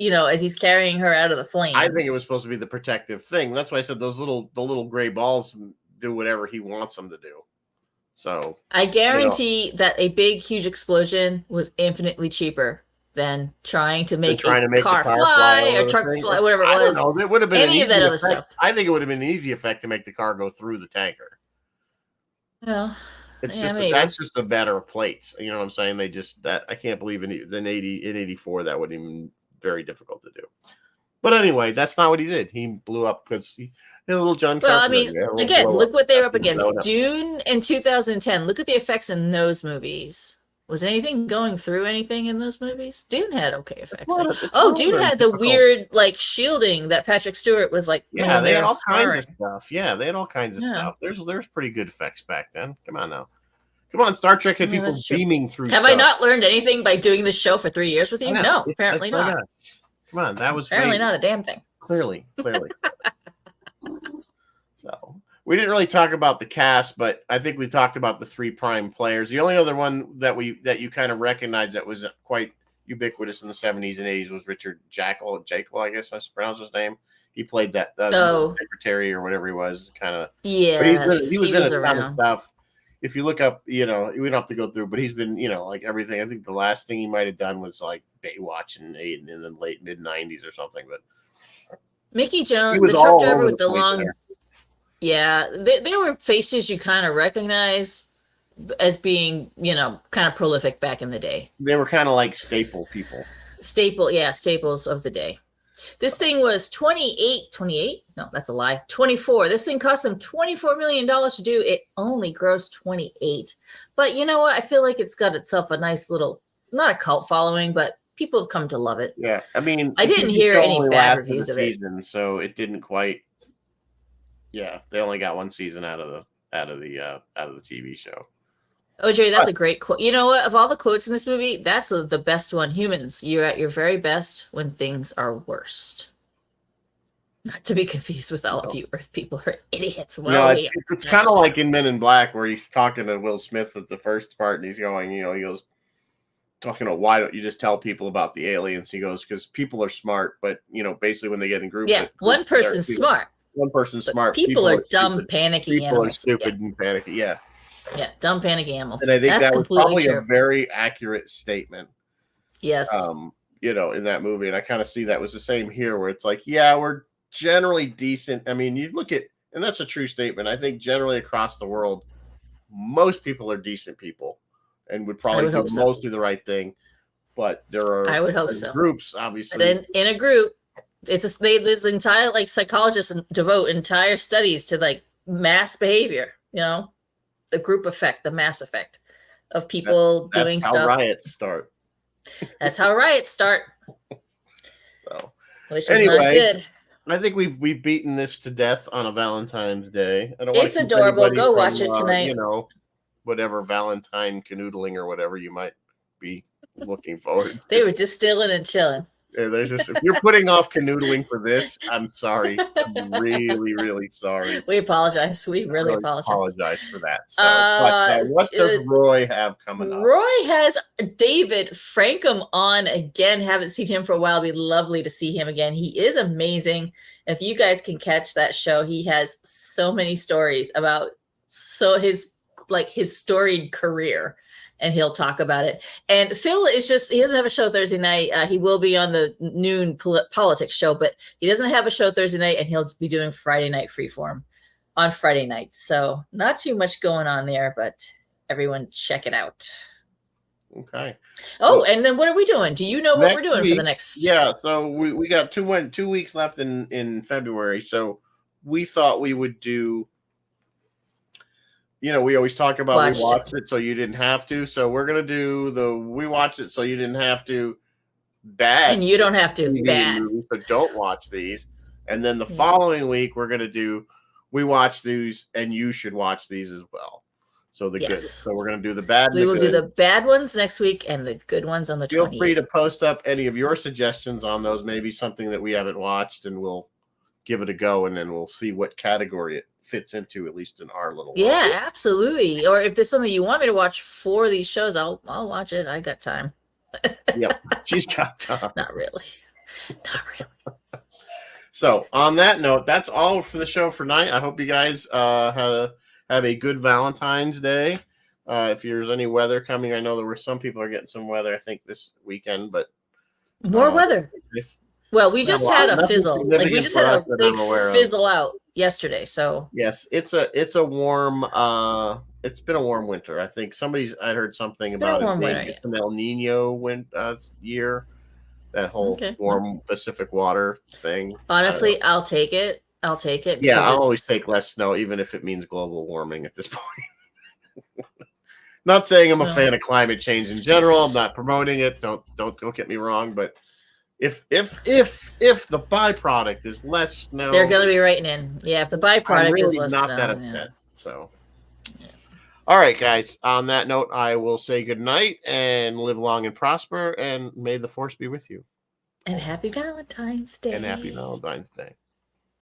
as he's carrying her out of the flames? I think it was supposed to be the protective thing. That's why I said the little gray balls do whatever he wants them to do. So I guarantee that a big, huge explosion was infinitely cheaper than trying to make a car fly or truck fly, whatever it was. I don't know. It would have been any of that other stuff. I think it would have been an easy effect to make the car go through the tanker. Well, that's just a better plate. You know what I'm saying? They just I can't believe in 84 that would have been very difficult to do. But anyway, that's not what he did. He blew up because he had a little John Carpenter. Well, I mean, again, look what they were up against. Dune in 2010. Look at the effects in those movies. Was anything going through anything in those movies? Dune had okay effects. Dune had the weird like shielding that Patrick Stewart was like. Yeah, they had all kinds of stuff. Yeah, they had all kinds of stuff. There's pretty good effects back then. Come on now. Come on, Star Trek had people beaming through. Have I not learned anything by doing this show for 3 years with you? No, apparently not. Come on, that was apparently not a damn thing. Clearly. So we didn't really talk about the cast, but I think we talked about the three prime players. The only other one that you kind of recognize that was quite ubiquitous in the 70s and 80s was Richard Jekyll, I guess I pronounce his name. He played that secretary or whatever he was, kind of. Yeah, he was in a ton of stuff. If you look up, we don't have to go through, but he's been, like everything. I think the last thing he might have done was like Baywatch in the late mid 90s or something. But Mickey Jones, the truck driver with the long. There. Yeah, there were faces you kind of recognize as being, kind of prolific back in the day. They were kind of like staple people. Staples of the day. This thing was 28? No, that's a lie. 24. This thing cost them $24 million to do. It only grossed 28. But you know what? I feel like it's got itself a nice little, not a cult following, but people have come to love it. Yeah, I mean, I didn't hear any bad reviews of it. So it didn't quite. Yeah, they only got one season out of the TV show. Oh, Jerry, that's a great quote. You know what? Of all the quotes in this movie, that's the best one. Humans, you're at your very best when things are worst. Not to be confused with all of you Earth people who are idiots. Well, it's kind of like in Men in Black where he's talking to Will Smith at the first part, and he's going, he goes, talking about why don't you just tell people about the aliens? He goes, because people are smart, but basically when they get in groups, one person's smart. One person's smart. People are dumb, panicky animals. People are stupid and panicky. Yeah. Yeah, dumb, panicky animals. And I think that was probably a very accurate statement. Yes. In that movie. And I kind of see that was the same here, where it's like, yeah, we're generally decent. I mean, you look at, and that's a true statement. I think generally across the world, most people are decent people and would probably do mostly the right thing. But there are I would hope so. Groups, obviously. But in a group, there's entire psychologists devote entire studies to like mass behavior, the group effect, the mass effect of people doing stuff. That's how riots start. That's how riots start. So, which is not good. I think we've beaten this to death on a Valentine's Day. It's adorable. Go watch it tonight. Whatever Valentine canoodling or whatever you might be looking forward to. They were just chilling and chilling. Yeah, if you're putting off canoodling for this, I'm sorry. I'm really, really sorry. We apologize. We really apologize for that. So, what does Roy have coming up? Roy has David Frankham on again. Haven't seen him for a while. It'd be lovely to see him again. He is amazing. If you guys can catch that show, he has so many stories about his storied career and he'll talk about it. And Phil is he doesn't have a show Thursday night. He will be on the noon politics show, but he doesn't have a show Thursday night, and he'll be doing Friday night freeform on Friday nights. So not too much going on there, but everyone check it out. Okay. Oh, and then what are we doing? Do you know what we're doing for the next? Yeah, so we got 2 weeks left in February. So we thought we would do, we always talk about we watched it so you didn't have to. So we're gonna do we watched it so you didn't have to. Bad. And you don't have to. TV bad. Movies, but don't watch these. And then the following week we're gonna do we watch these and you should watch these as well. So the good. So we're going to do the bad. We will do the bad ones next week and the good ones on the 20th. Feel free to post up any of your suggestions on those. Maybe something that we haven't watched, and we'll give it a go, and then we'll see what category it fits into, at least in our little. Yeah, world. Absolutely. Or if there's something you want me to watch for these shows, I'll watch it. I got time. Yep, she's got time. Not really. Not really. So on that note, that's all for the show for tonight. I hope you guys have a good Valentine's Day. If there's any weather coming, I know there were some people are getting some weather, I think, this weekend, but more weather. Well, we just had a fizzle. Like we just had a big fizzle out yesterday. So yes, it's a warm. It's been a warm winter. I think I heard something about it. An El Nino year. That whole warm Pacific water thing. Honestly, I'll take it. Yeah, I'll always take less snow, even if it means global warming at this point. Not saying I'm a fan of climate change in general. I'm not promoting it. Don't get me wrong. But if the byproduct is less snow, they're going to be writing in. Yeah, if the byproduct is less not snow, that upset. So, all right, guys. On that note, I will say good night and live long and prosper, and may the force be with you. And happy Valentine's Day. And happy Valentine's Day.